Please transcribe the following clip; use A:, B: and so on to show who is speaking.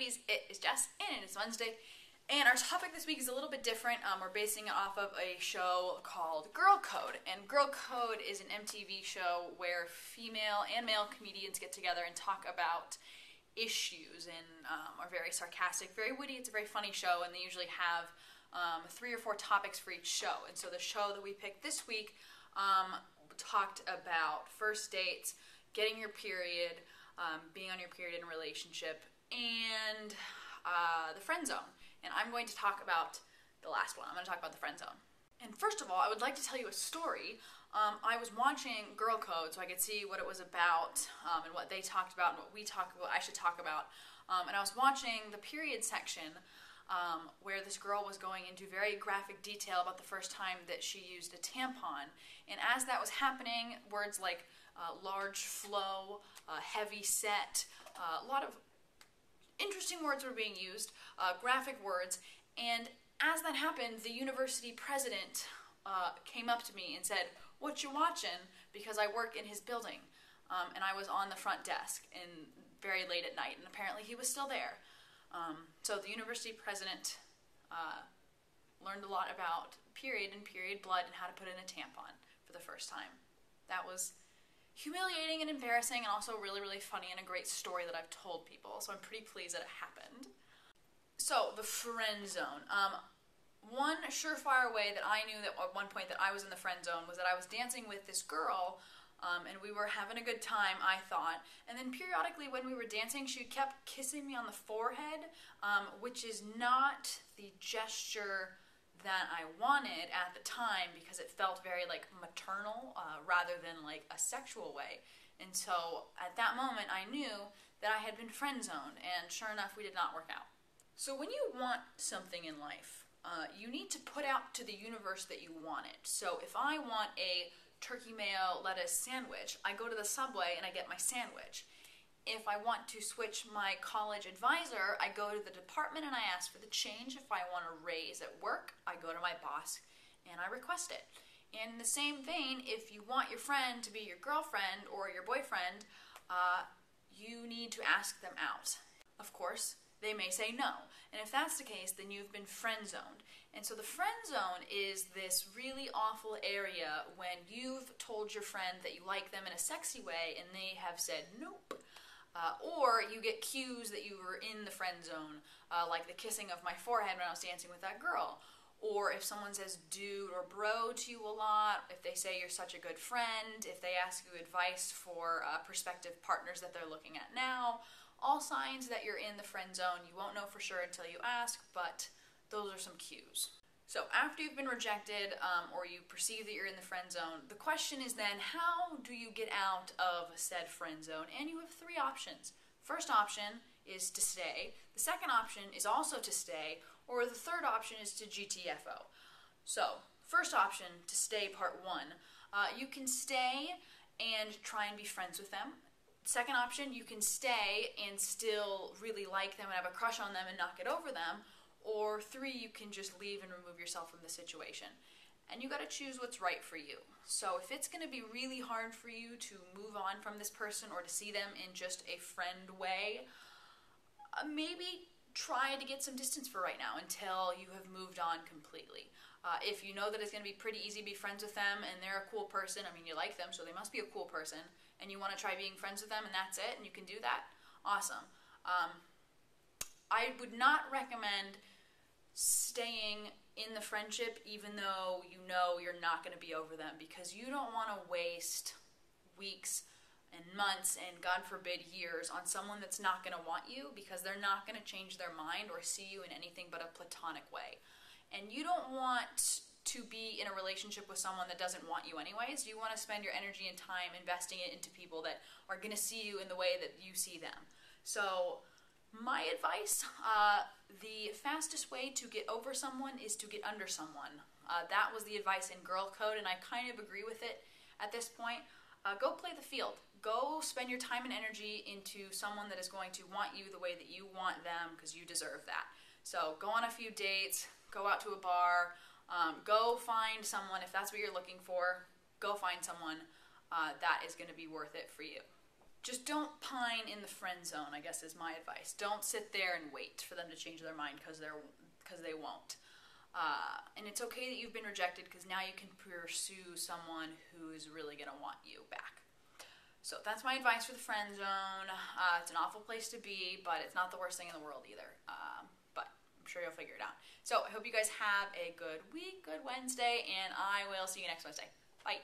A: ladies, it is Jess, and it is Wednesday, and our topic this week is a little bit different. We're basing it off of a show called Girl Code, and Girl Code is an MTV show where female and male comedians get together and talk about issues, and are very sarcastic, very witty. It's a very funny show, and they usually have 3 or 4 topics for each show. And so the show that we picked this week talked about first dates, getting your period, being on your period in a relationship, and the friend zone. And I'm going to talk about the last one. I'm going to talk about the friend zone. And first of all, I would like to tell you a story. I was watching Girl Code so I could see what it was about, and what they talked about and what we talk about, I should talk about. And I was watching the period section where this girl was going into very graphic detail about the first time that she used a tampon. And as that was happening, words like large flow, heavy set, a lot of interesting words were being used, graphic words, and as that happened, the university president came up to me and said, "What you watching?" Because I work in his building, and I was on the front desk and very late at night, and apparently he was still there. So the university president learned a lot about period and period blood and how to put in a tampon for the first time. That was humiliating and embarrassing, and also really, really funny, and a great story that I've told people, so I'm pretty pleased that it happened. So, the friend zone. One surefire way that I knew that at one point that I was in the friend zone was that I was dancing with this girl, and we were having a good time, I thought, and then periodically when we were dancing, she kept kissing me on the forehead, which is not the gesture that I wanted at the time, because it felt very like maternal rather than like a sexual way. And so at that moment I knew that I had been friend zoned, and sure enough we did not work out. So when you want something in life, you need to put out to the universe that you want it. So if I want a turkey mayo lettuce sandwich, I go to the Subway and I get my sandwich. If I want to switch my college advisor, I go to the department and I ask for the change. If I want a raise at work, I go to my boss and I request it. And in the same vein, if you want your friend to be your girlfriend or your boyfriend, you need to ask them out. Of course, they may say no. And if that's the case, then you've been friend zoned. And so the friend zone is this really awful area when you've told your friend that you like them in a sexy way and they have said nope. Or you get cues that you were in the friend zone, like the kissing of my forehead when I was dancing with that girl. Or if someone says dude or bro to you a lot, if they say you're such a good friend, if they ask you advice for prospective partners that they're looking at now, all signs that you're in the friend zone. You won't know for sure until you ask, but those are some cues. So after you've been rejected, or you perceive that you're in the friend zone, the question is then, how do you get out of said friend zone? And you have 3 options. First option is to stay. The second option is also to stay, or the third option is to GTFO. So, first option, to stay, part 1. You can stay and try and be friends with them. Second option, you can stay and still really like them and have a crush on them and not get over them. Or 3, you can just leave and remove yourself from the situation. And you gotta choose what's right for you. So if it's gonna be really hard for you to move on from this person or to see them in just a friend way, maybe try to get some distance for right now until you have moved on completely. If you know that it's gonna be pretty easy to be friends with them and they're a cool person, I mean you like them so they must be a cool person, and you wanna try being friends with them and that's it, and you can do that, awesome. I would not recommend staying in the friendship even though you know you're not going to be over them, because you don't want to waste weeks and months and God forbid years on someone that's not going to want you, because they're not going to change their mind or see you in anything but a platonic way. And you don't want to be in a relationship with someone that doesn't want you anyways. You want to spend your energy and time investing it into people that are going to see you in the way that you see them. So my advice, the fastest way to get over someone is to get under someone. That was the advice in Girl Code, and I kind of agree with it at this point. Go play the field. Go spend your time and energy into someone that is going to want you the way that you want them, because you deserve that. So go on a few dates, go out to a bar, go find someone, if that's what you're looking for, go find someone that is going to be worth it for you. just don't pine in the friend zone, I guess is my advice. Don't sit there and wait for them to change their mind because they won't. And it's okay that you've been rejected because now you can pursue someone who's really going to want you back. So that's my advice for the friend zone. It's an awful place to be, but it's not the worst thing in the world either. But I'm sure you'll figure it out. So I hope you guys have a good week, good Wednesday, and I will see you next Wednesday. Bye.